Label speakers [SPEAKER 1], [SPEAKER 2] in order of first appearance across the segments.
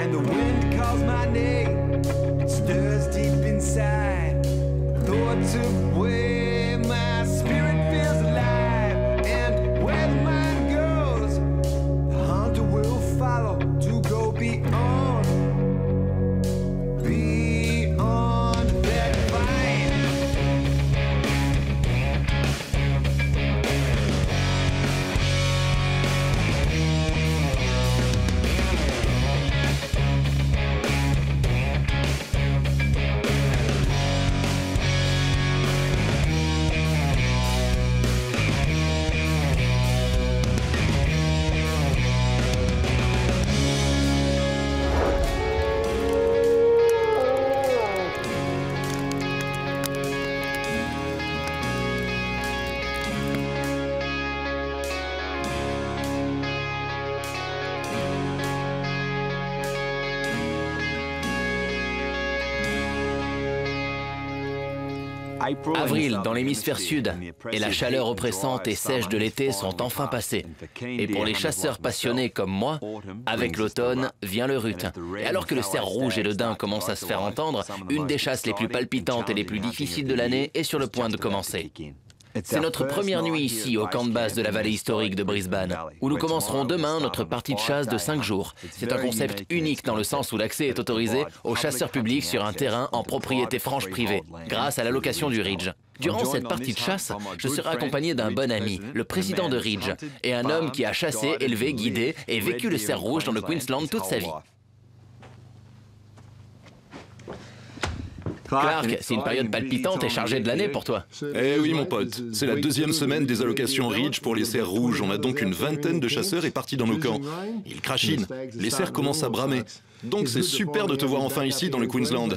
[SPEAKER 1] and the wind calls my name. It stirs deep inside. Thoughts of where my spirit feels alive, and where the mind goes, the hunter will follow to go beyond, beyond that vine.
[SPEAKER 2] Avril dans l'hémisphère sud et la chaleur oppressante et sèche de l'été sont enfin passées. Et pour les chasseurs passionnés comme moi, avec l'automne vient le rut. Et alors que le cerf rouge et le daim commencent à se faire entendre, une des chasses les plus palpitantes et les plus difficiles de l'année est sur le point de commencer. C'est notre première nuit ici, au camp de base de la vallée historique de Brisbane, où nous commencerons demain notre partie de chasse de 5 jours. C'est un concept unique dans le sens où l'accès est autorisé aux chasseurs publics sur un terrain en propriété franche privée, grâce à l'allocation du Ridge. Durant cette partie de chasse, je serai accompagné d'un bon ami, le président de Ridge, et un homme qui a chassé, élevé, guidé et vécu le cerf rouge dans le Queensland toute sa vie. Clark, c'est une période palpitante et chargée de l'année pour toi.
[SPEAKER 3] Eh oui mon pote, c'est la deuxième semaine des allocations Ridge pour les cerfs rouges. On a donc une vingtaine de chasseurs répartis dans nos camps. Ils crachinent, les cerfs commencent à bramer. Donc c'est super de te voir enfin ici dans le Queensland.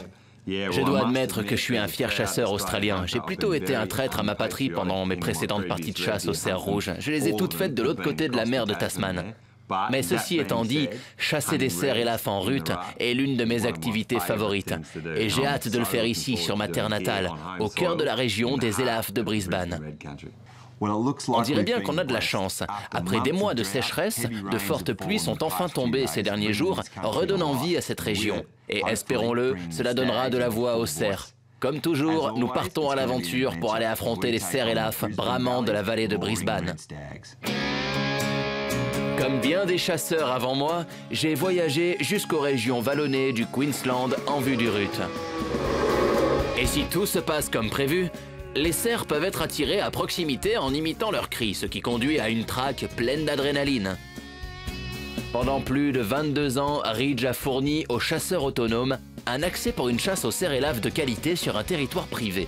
[SPEAKER 2] Je dois admettre que je suis un fier chasseur australien. J'ai plutôt été un traître à ma patrie pendant mes précédentes parties de chasse aux cerfs rouges. Je les ai toutes faites de l'autre côté de la mer de Tasman. Mais ceci étant dit, chasser des cerfs élafes en rut est l'une de mes activités favorites. Et j'ai hâte de le faire ici, sur ma terre natale, au cœur de la région des élafes de Brisbane. On dirait bien qu'on a de la chance. Après des mois de sécheresse, de fortes pluies sont enfin tombées ces derniers jours, redonnant vie à cette région. Et espérons-le, cela donnera de la voix aux cerfs. Comme toujours, nous partons à l'aventure pour aller affronter les cerfs élafes bramants de la vallée de Brisbane. Comme bien des chasseurs avant moi, j'ai voyagé jusqu'aux régions vallonnées du Queensland en vue du rut. Et si tout se passe comme prévu, les cerfs peuvent être attirés à proximité en imitant leurs cris, ce qui conduit à une traque pleine d'adrénaline. Pendant plus de 22 ans, Ridge a fourni aux chasseurs autonomes un accès pour une chasse aux cerfs élafes de qualité sur un territoire privé.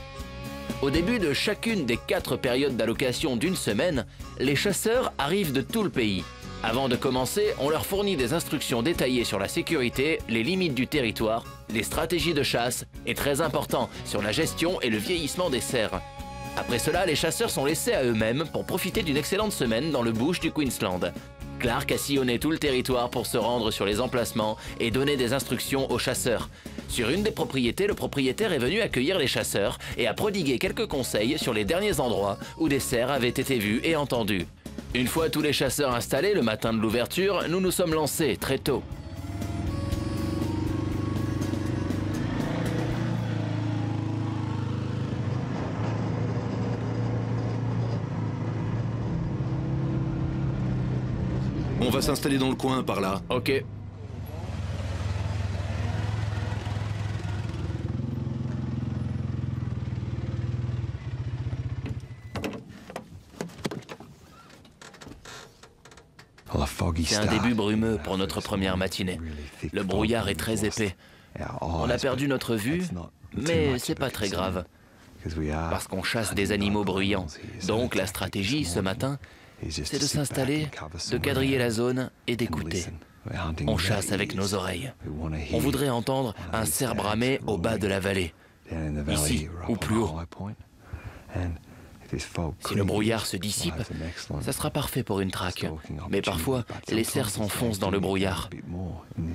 [SPEAKER 2] Au début de chacune des 4 périodes d'allocation d'une semaine, les chasseurs arrivent de tout le pays. Avant de commencer, on leur fournit des instructions détaillées sur la sécurité, les limites du territoire, les stratégies de chasse et, très important, sur la gestion et le vieillissement des cerfs. Après cela, les chasseurs sont laissés à eux-mêmes pour profiter d'une excellente semaine dans le bush du Queensland. Clark a sillonné tout le territoire pour se rendre sur les emplacements et donner des instructions aux chasseurs. Sur une des propriétés, le propriétaire est venu accueillir les chasseurs et a prodigué quelques conseils sur les derniers endroits où des cerfs avaient été vus et entendus. Une fois tous les chasseurs installés le matin de l'ouverture, nous nous sommes lancés très tôt.
[SPEAKER 3] On va s'installer dans le coin par là.
[SPEAKER 2] Ok. C'est un début brumeux pour notre première matinée. Le brouillard est très épais. On a perdu notre vue, mais c'est pas très grave, parce qu'on chasse des animaux bruyants. Donc la stratégie ce matin, c'est de s'installer, de quadriller la zone et d'écouter. On chasse avec nos oreilles. On voudrait entendre un cerf bramer au bas de la vallée, ici ou plus haut. Si le brouillard se dissipe, ça sera parfait pour une traque. Mais parfois, les cerfs s'enfoncent dans le brouillard.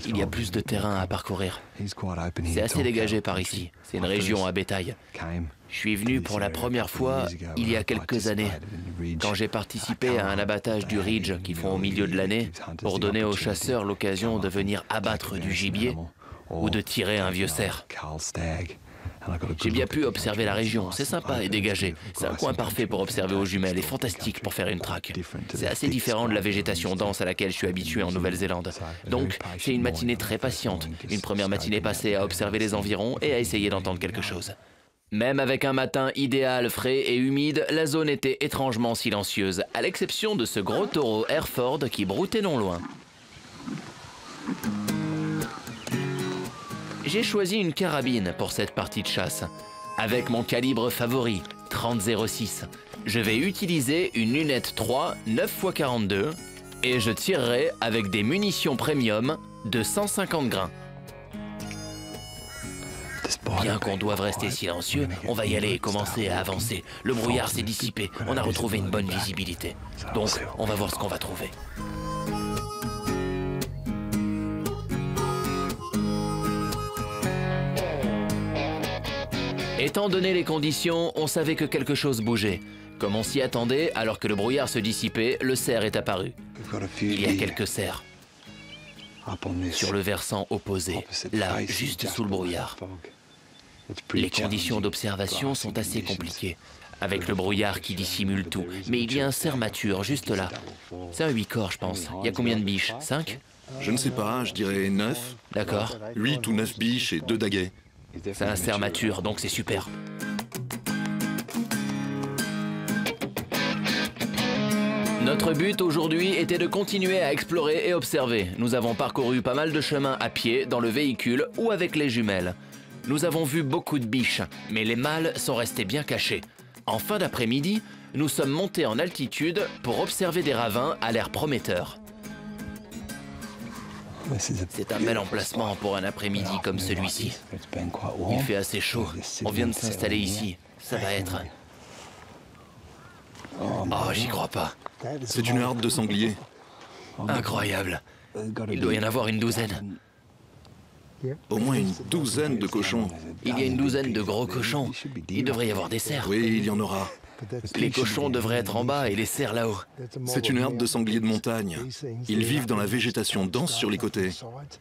[SPEAKER 2] Il y a plus de terrain à parcourir. C'est assez dégagé par ici. C'est une région à bétail. Je suis venu pour la première fois il y a quelques années, quand j'ai participé à un abattage du Ridge qu'ils font au milieu de l'année pour donner aux chasseurs l'occasion de venir abattre du gibier ou de tirer un vieux cerf. J'ai bien pu observer la région, c'est sympa et dégagé. C'est un coin parfait pour observer aux jumelles et fantastique pour faire une traque. C'est assez différent de la végétation dense à laquelle je suis habitué en Nouvelle-Zélande. Donc, j'ai une matinée très patiente. Une première matinée passée à observer les environs et à essayer d'entendre quelque chose. Même avec un matin idéal, frais et humide, la zone était étrangement silencieuse, à l'exception de ce gros taureau Hereford qui broutait non loin. J'ai choisi une carabine pour cette partie de chasse. Avec mon calibre favori, 30-06, je vais utiliser une lunette 3 9x42 et je tirerai avec des munitions premium de 150 grains. Bien qu'on doive rester silencieux, on va y aller et commencer à avancer. Le brouillard s'est dissipé, on a retrouvé une bonne visibilité. Donc, on va voir ce qu'on va trouver. Étant donné les conditions, on savait que quelque chose bougeait. Comme on s'y attendait, alors que le brouillard se dissipait, le cerf est apparu. Il y a quelques cerfs. Sur le versant opposé, là, juste sous le brouillard. Les conditions d'observation sont assez compliquées, avec le brouillard qui dissimule tout. Mais il y a un cerf mature, juste là. C'est un 8 corps, je pense. Il y a combien de biches? 5?
[SPEAKER 3] Je ne sais pas, je dirais 9.
[SPEAKER 2] D'accord.
[SPEAKER 3] 8 ou 9 biches et 2 daguets.
[SPEAKER 2] C'est un cerf mature, donc c'est super. Notre but aujourd'hui était de continuer à explorer et observer. Nous avons parcouru pas mal de chemins à pied, dans le véhicule ou avec les jumelles. Nous avons vu beaucoup de biches, mais les mâles sont restés bien cachés. En fin d'après-midi, nous sommes montés en altitude pour observer des ravins à l'air prometteur. C'est un bel emplacement pour un après-midi comme celui-ci. Il fait assez chaud. On vient de s'installer ici. Ça va être... Oh, j'y crois pas.
[SPEAKER 3] C'est une harde de sanglier.
[SPEAKER 2] Incroyable. Il doit y en avoir une douzaine.
[SPEAKER 3] Au moins une douzaine de cochons.
[SPEAKER 2] Il y a une douzaine de gros cochons. Il devrait y avoir des cerfs.
[SPEAKER 3] Oui, il y en aura.
[SPEAKER 2] Les cochons devraient être en bas et les cerfs là-haut.
[SPEAKER 3] C'est une herbe de sangliers de montagne. Ils vivent dans la végétation dense sur les côtés.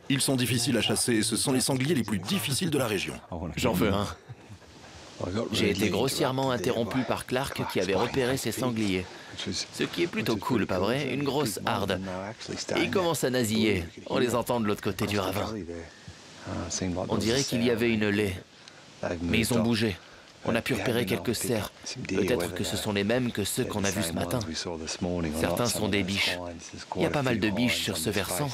[SPEAKER 3] Ils sont difficiles à chasser et ce sont les sangliers les plus difficiles de la région.
[SPEAKER 2] J'en veux un. J'ai été grossièrement interrompu par Clark qui avait repéré ces sangliers. Ce qui est plutôt cool, pas vrai? Une grosse harde. Et ils commencent à nasiller. On les entend de l'autre côté du ravin. On dirait qu'il y avait une laie. Mais ils ont bougé. On a pu repérer quelques cerfs. Peut-être que ce sont les mêmes que ceux qu'on a vus ce matin. Certains sont des biches. Il y a pas mal de biches sur ce versant.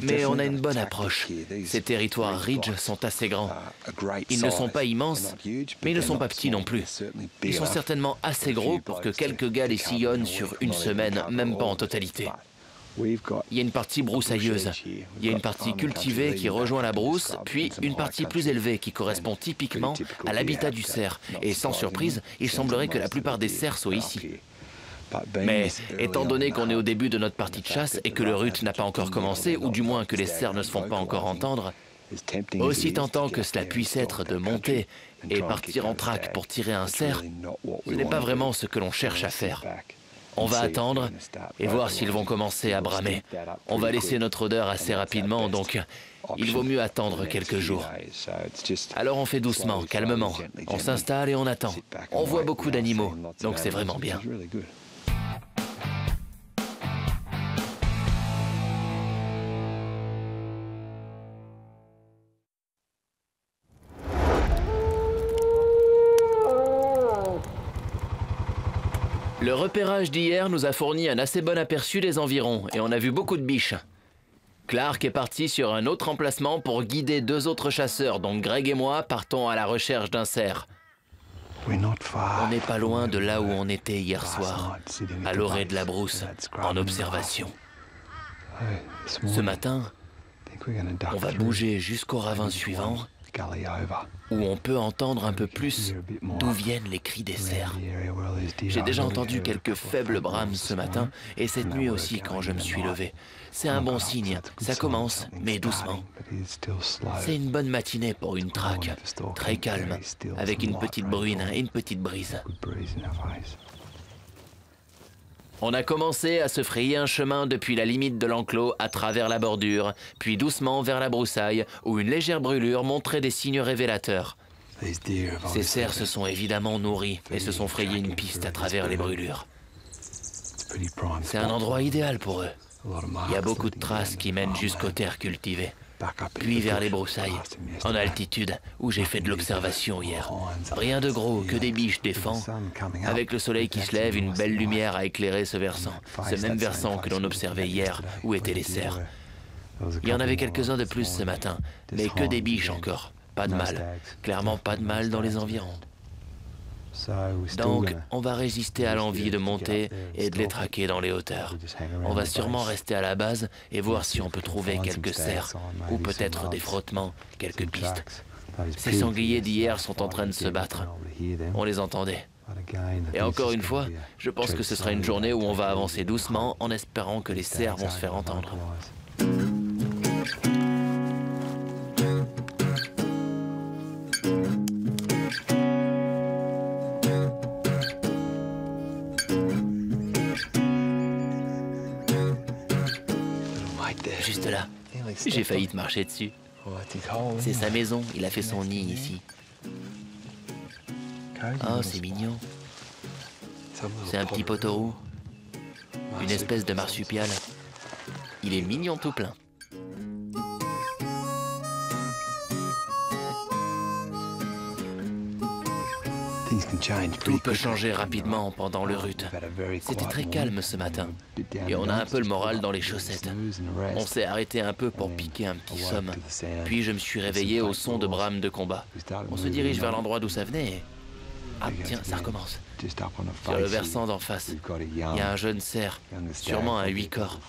[SPEAKER 2] Mais on a une bonne approche. Ces territoires Ridge sont assez grands. Ils ne sont pas immenses, mais ils ne sont pas petits non plus. Ils sont certainement assez gros pour que quelques gars les sillonnent sur une semaine, même pas en totalité. Il y a une partie broussailleuse, il y a une partie cultivée qui rejoint la brousse, puis une partie plus élevée qui correspond typiquement à l'habitat du cerf. Et sans surprise, il semblerait que la plupart des cerfs soient ici. Mais étant donné qu'on est au début de notre partie de chasse et que le rut n'a pas encore commencé, ou du moins que les cerfs ne se font pas encore entendre, aussi tentant que cela puisse être de monter et partir en traque pour tirer un cerf, ce n'est pas vraiment ce que l'on cherche à faire. On va attendre et voir s'ils vont commencer à bramer. On va laisser notre odeur assez rapidement, donc il vaut mieux attendre quelques jours. Alors on fait doucement, calmement. On s'installe et on attend. On voit beaucoup d'animaux, donc c'est vraiment bien. Le repérage d'hier nous a fourni un assez bon aperçu des environs et on a vu beaucoup de biches. Clark est parti sur un autre emplacement pour guider 2 autres chasseurs, donc Greg et moi partons à la recherche d'un cerf. On n'est pas loin de là où on était hier soir, à l'orée de la brousse, en observation. Ce matin, on va bouger jusqu'au ravin suivant où on peut entendre un peu plus d'où viennent les cris des cerfs. J'ai déjà entendu quelques faibles brames ce matin et cette nuit aussi quand je me suis levé. C'est un bon signe, ça commence, mais doucement. C'est une bonne matinée pour une traque, très calme, avec une petite bruine et une petite brise. On a commencé à se frayer un chemin depuis la limite de l'enclos à travers la bordure, puis doucement vers la broussaille, où une légère brûlure montrait des signes révélateurs. Ces cerfs se sont évidemment nourris et se sont frayés une piste à travers les brûlures. C'est un endroit idéal pour eux. Il y a beaucoup de traces qui mènent jusqu'aux terres cultivées, puis vers les broussailles, en altitude, où j'ai fait de l'observation hier. Rien de gros, que des biches des fends. Avec le soleil qui se lève, une belle lumière a éclairé ce versant. Ce même versant que l'on observait hier, où étaient les cerfs. Il y en avait quelques-uns de plus ce matin, mais que des biches encore. Pas de mâle. Clairement pas de mâle dans les environs. Donc, on va résister à l'envie de monter et de les traquer dans les hauteurs. On va sûrement rester à la base et voir si on peut trouver quelques cerfs, ou peut-être des frottements, quelques pistes. Ces sangliers d'hier sont en train de se battre. On les entendait. Et encore une fois, je pense que ce sera une journée où on va avancer doucement en espérant que les cerfs vont se faire entendre. Juste là, j'ai failli te marcher dessus. C'est sa maison, il a fait son nid ici. Oh, c'est mignon. C'est un petit poteau roux. Une espèce de marsupial. Il est mignon tout plein. Tout peut changer rapidement pendant le rut. C'était très calme ce matin. Et on a un peu le moral dans les chaussettes. On s'est arrêté un peu pour piquer un petit somme. Puis je me suis réveillé au son de brames de combat. On se dirige vers l'endroit d'où ça venait et... Ah tiens, ça recommence. Sur le versant d'en face, il y a un jeune cerf, sûrement un 8 corps.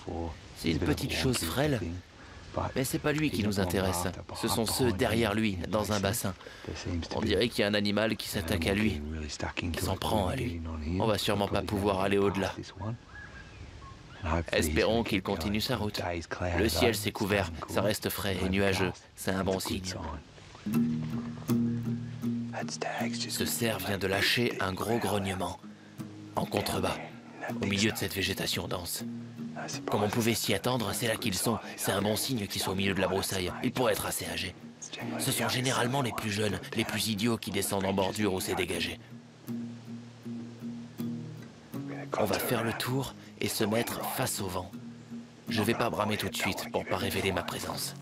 [SPEAKER 2] C'est une petite chose frêle, mais c'est pas lui qui nous intéresse. Ce sont ceux derrière lui, dans un bassin. On dirait qu'il y a un animal qui s'attaque à lui, qui s'en prend à lui. On va sûrement pas pouvoir aller au-delà. Espérons qu'il continue sa route. Le ciel s'est couvert, ça reste frais et nuageux. C'est un bon signe. Ce cerf vient de lâcher un gros grognement, en contrebas, au milieu de cette végétation dense. Comme on pouvait s'y attendre, c'est là qu'ils sont. C'est un bon signe qu'ils soient au milieu de la broussaille. Ils pourraient être assez âgés. Ce sont généralement les plus jeunes, les plus idiots qui descendent en bordure où c'est dégagé. On va faire le tour et se mettre face au vent. Je vais pas bramer tout de suite pour pas révéler ma présence.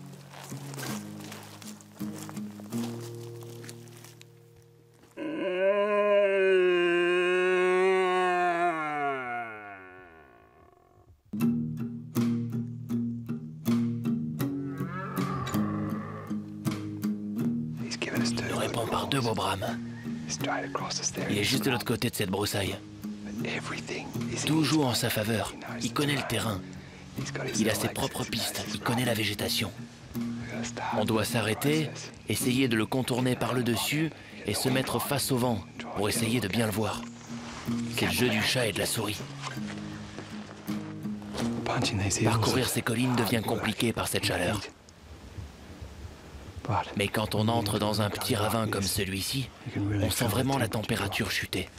[SPEAKER 2] Il nous répond par deux beaux brames. Il est juste de l'autre côté de cette broussaille. Tout joue en sa faveur. Il connaît le terrain. Il a ses propres pistes. Il connaît la végétation. On doit s'arrêter, essayer de le contourner par le dessus et se mettre face au vent pour essayer de bien le voir. C'est le jeu du chat et de la souris. Parcourir ces collines devient compliqué par cette chaleur. Mais quand on entre dans un petit ravin comme celui-ci, on sent vraiment la température chuter.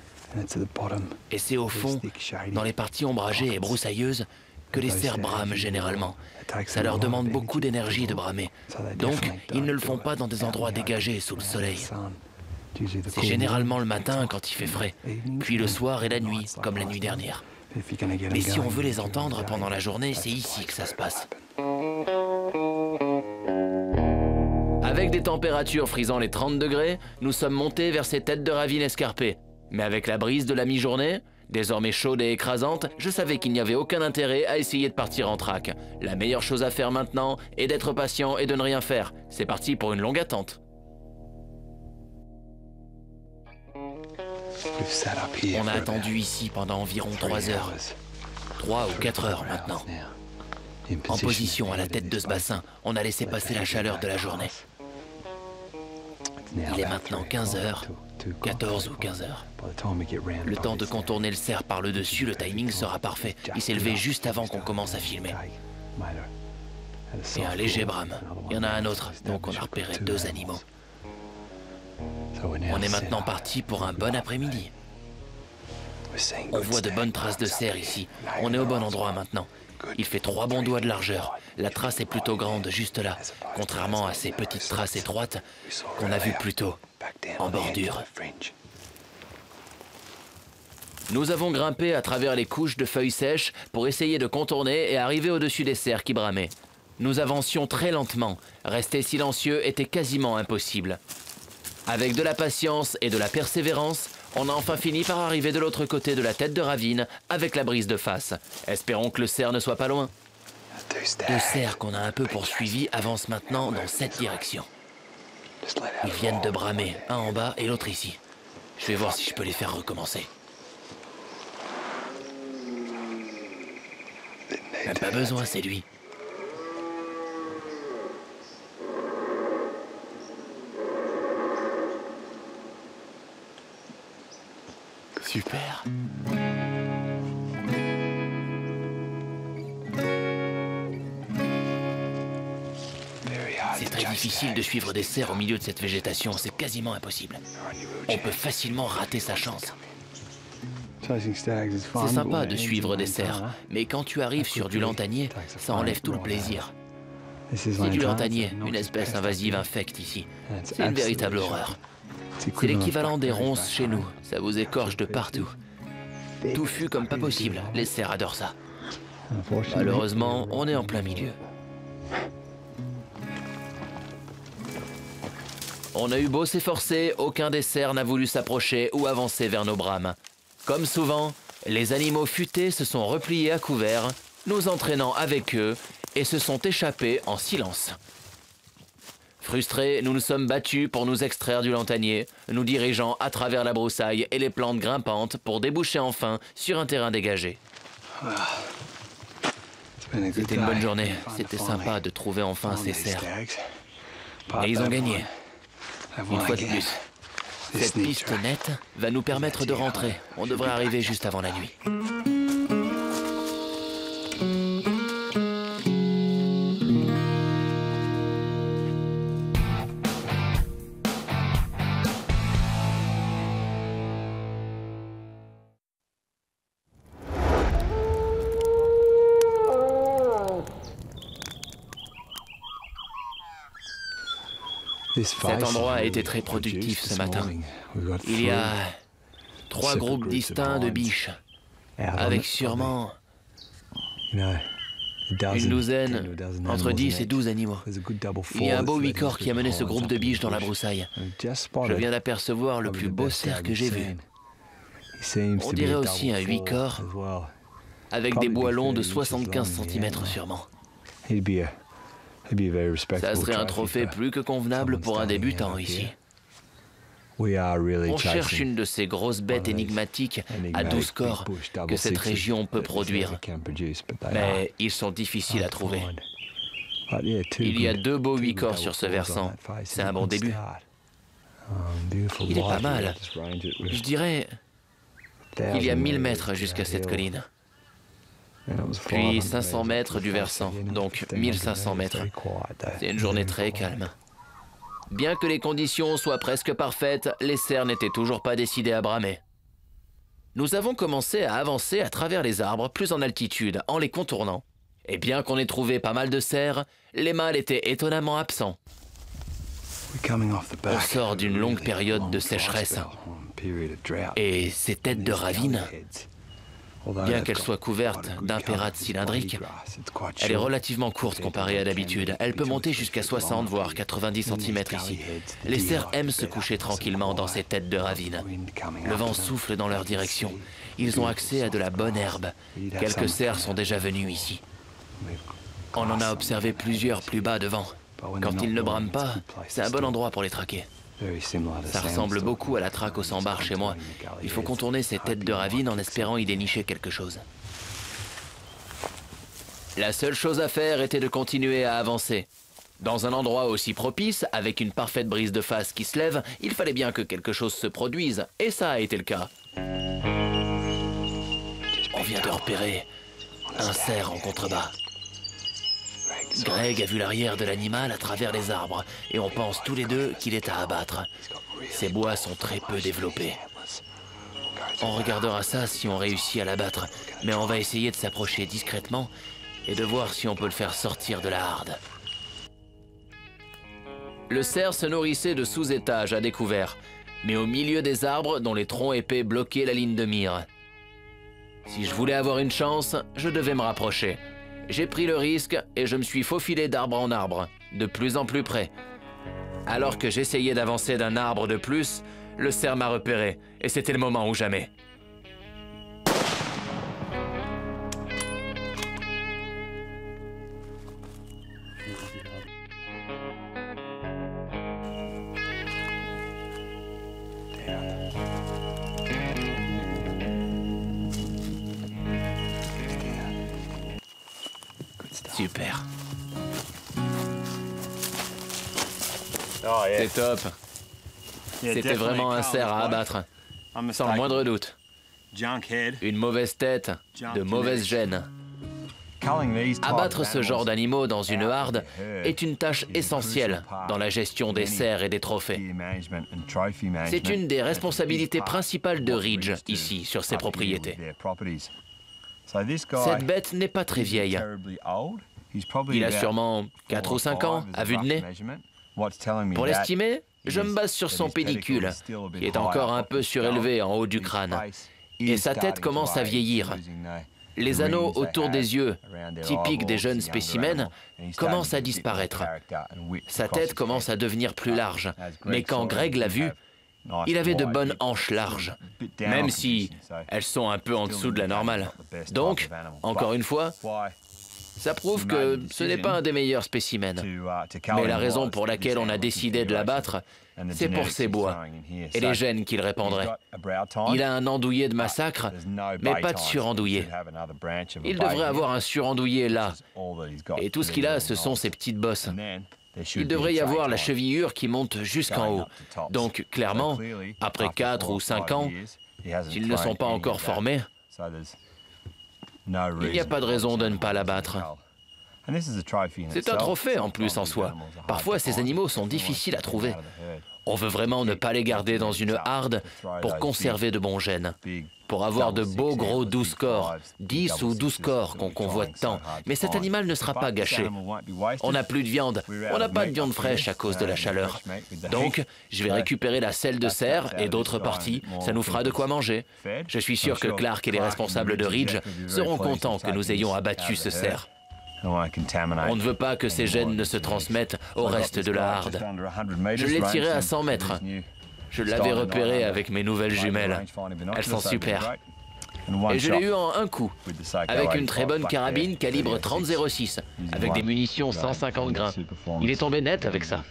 [SPEAKER 2] Et c'est au fond, dans les parties ombragées et broussailleuses, que les cerfs brament généralement. Ça leur demande beaucoup d'énergie de bramer. Donc, ils ne le font pas dans des endroits dégagés sous le soleil. C'est généralement le matin quand il fait frais, puis le soir et la nuit, comme la nuit dernière. Mais si on veut les entendre pendant la journée, c'est ici que ça se passe. Avec des températures frisant les 30 degrés, nous sommes montés vers ces têtes de ravines escarpées. Mais avec la brise de la mi-journée, désormais chaude et écrasante, je savais qu'il n'y avait aucun intérêt à essayer de partir en traque. La meilleure chose à faire maintenant est d'être patient et de ne rien faire. C'est parti pour une longue attente. On a attendu ici pendant environ 3 heures. 3 ou 4 heures maintenant. En position à la tête de ce bassin, on a laissé passer la chaleur de la journée. Il est maintenant 15 heures, 14 ou 15 heures. Le temps de contourner le cerf par le dessus, le timing sera parfait. Il s'est levé juste avant qu'on commence à filmer. Et un léger brame. Il y en a un autre, donc on a repéré 2 animaux. On est maintenant parti pour un bon après-midi. On voit de bonnes traces de cerf ici. On est au bon endroit maintenant. Il fait 3 bons doigts de largeur. La trace est plutôt grande, juste là, contrairement à ces petites traces étroites qu'on a vues plus tôt, en bordure. Nous avons grimpé à travers les couches de feuilles sèches pour essayer de contourner et arriver au-dessus des cerfs qui bramaient. Nous avancions très lentement. Rester silencieux était quasiment impossible. Avec de la patience et de la persévérance, on a enfin fini par arriver de l'autre côté de la tête de ravine avec la brise de face. Espérons que le cerf ne soit pas loin. 2 cerfs qu'on a un peu poursuivis avancent maintenant dans cette direction. Ils viennent de bramer, un en bas et l'autre ici. Je vais voir si je peux les faire recommencer. Même pas besoin, c'est lui. Super. C'est très difficile de suivre des cerfs au milieu de cette végétation, c'est quasiment impossible. On peut facilement rater sa chance. C'est sympa de suivre des cerfs, mais quand tu arrives sur du lantanier, ça enlève tout le plaisir. C'est du lantanier, une espèce invasive infecte ici. C'est une véritable horreur. C'est l'équivalent des ronces chez nous, ça vous écorche de partout. Touffu comme pas possible, les cerfs adorent ça. Malheureusement, on est en plein milieu. On a eu beau s'efforcer, aucun des cerfs n'a voulu s'approcher ou avancer vers nos brames. Comme souvent, les animaux futés se sont repliés à couvert, nous entraînant avec eux et se sont échappés en silence. Frustrés, nous nous sommes battus pour nous extraire du lantanier, nous dirigeant à travers la broussaille et les plantes grimpantes pour déboucher enfin sur un terrain dégagé. C'était une bonne journée, c'était sympa de trouver enfin ces cerfs. Et ils ont gagné. Une fois de plus. Cette piste nette va nous permettre de rentrer. On devrait arriver juste avant la nuit. Cet endroit a été très productif ce matin. Il y a 3 groupes distincts de biches, avec sûrement une douzaine, entre 10 et 12 animaux. Il y a un beau 8-corps qui a mené ce groupe de biches dans la broussaille. Je viens d'apercevoir le plus beau cerf que j'ai vu. On dirait aussi un 8-corps, avec des bois longs de 75 cm sûrement. Ça serait un trophée plus que convenable pour un débutant ici. On cherche une de ces grosses bêtes énigmatiques à 12 corps que cette région peut produire. Mais ils sont difficiles à trouver. Il y a 2 beaux 8 corps sur ce versant. C'est un bon début. Il est pas mal. Je dirais qu'il y a 1000 mètres jusqu'à cette colline. Puis 500 mètres du versant, donc 1500 mètres. C'est une journée très calme. Bien que les conditions soient presque parfaites, les cerfs n'étaient toujours pas décidés à bramer. Nous avons commencé à avancer à travers les arbres, plus en altitude, en les contournant. Et bien qu'on ait trouvé pas mal de cerfs, les mâles étaient étonnamment absents. On sort d'une longue période de sécheresse. Et ces têtes de ravine, bien qu'elle soit couverte d'impérate cylindrique, elle est relativement courte comparée à d'habitude. Elle peut monter jusqu'à 60 voire 90 cm ici. Les cerfs aiment se coucher tranquillement dans ces têtes de ravine. Le vent souffle dans leur direction. Ils ont accès à de la bonne herbe. Quelques cerfs sont déjà venus ici. On en a observé plusieurs plus bas devant. Quand ils ne brament pas, c'est un bon endroit pour les traquer. Ça ressemble beaucoup à la traque au sambar chez moi. Il faut contourner ces têtes de ravine en espérant y dénicher quelque chose. La seule chose à faire était de continuer à avancer. Dans un endroit aussi propice, avec une parfaite brise de face qui se lève, il fallait bien que quelque chose se produise, et ça a été le cas. On vient de repérer un cerf en contrebas. Greg a vu l'arrière de l'animal à travers les arbres, et on pense tous les deux qu'il est à abattre. Ces bois sont très peu développés. On regardera ça si on réussit à l'abattre, mais on va essayer de s'approcher discrètement et de voir si on peut le faire sortir de la harde. Le cerf se nourrissait de sous-étages à découvert, mais au milieu des arbres dont les troncs épais bloquaient la ligne de mire. Si je voulais avoir une chance, je devais me rapprocher. J'ai pris le risque et je me suis faufilé d'arbre en arbre, de plus en plus près. Alors que j'essayais d'avancer d'un arbre de plus, le cerf m'a repéré, et c'était le moment ou jamais. Super. C'est top. C'était vraiment un cerf à abattre, sans le moindre doute. Une mauvaise tête, de mauvaises gènes. Abattre ce genre d'animaux dans une harde est une tâche essentielle dans la gestion des cerfs et des trophées. C'est une des responsabilités principales de Ridge, ici, sur ses propriétés. Cette bête n'est pas très vieille. Il a sûrement 4 ou 5 ans, à vue de nez. Pour l'estimer, je me base sur son pédicule, qui est encore un peu surélevé en haut du crâne. Et sa tête commence à vieillir. Les anneaux autour des yeux, typiques des jeunes spécimens, commencent à disparaître. Sa tête commence à devenir plus large. Mais quand Greg l'a vu, il avait de bonnes hanches larges, même si elles sont un peu en dessous de la normale. Donc, encore une fois, ça prouve que ce n'est pas un des meilleurs spécimens. Mais la raison pour laquelle on a décidé de l'abattre, c'est pour ses bois et les gènes qu'il répandrait. Il a un andouillé de massacre, mais pas de surandouillé. Il devrait avoir un surandouillé là. Et tout ce qu'il a, ce sont ses petites bosses. Il devrait y avoir la chevillure qui monte jusqu'en haut. Donc, clairement, après 4 ou 5 ans, s'ils ne sont pas encore formés, il n'y a pas de raison de ne pas l'abattre. C'est un trophée en plus en soi. Parfois, ces animaux sont difficiles à trouver. On veut vraiment ne pas les garder dans une harde pour conserver de bons gènes, pour avoir de beaux gros 12 corps, 10 ou 12 corps qu'on convoite tant. Mais cet animal ne sera pas gâché. On n'a plus de viande, on n'a pas de viande fraîche à cause de la chaleur. Donc, je vais récupérer la selle de cerf et d'autres parties, ça nous fera de quoi manger. Je suis sûr que Clark et les responsables de Ridge seront contents que nous ayons abattu ce cerf. On ne veut pas que ces gènes ne se transmettent au reste de la harde. Je l'ai tiré à 100 mètres. Je l'avais repéré avec mes nouvelles jumelles. Elles sont super. Et je l'ai eu en un coup, avec une très bonne carabine calibre 30-06, avec des munitions 150 grains. Il est tombé net avec ça.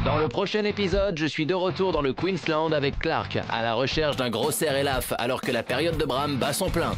[SPEAKER 2] Dans le prochain épisode, je suis de retour dans le Queensland avec Clark, à la recherche d'un gros cerf élaf, alors que la période de brame bat son plein.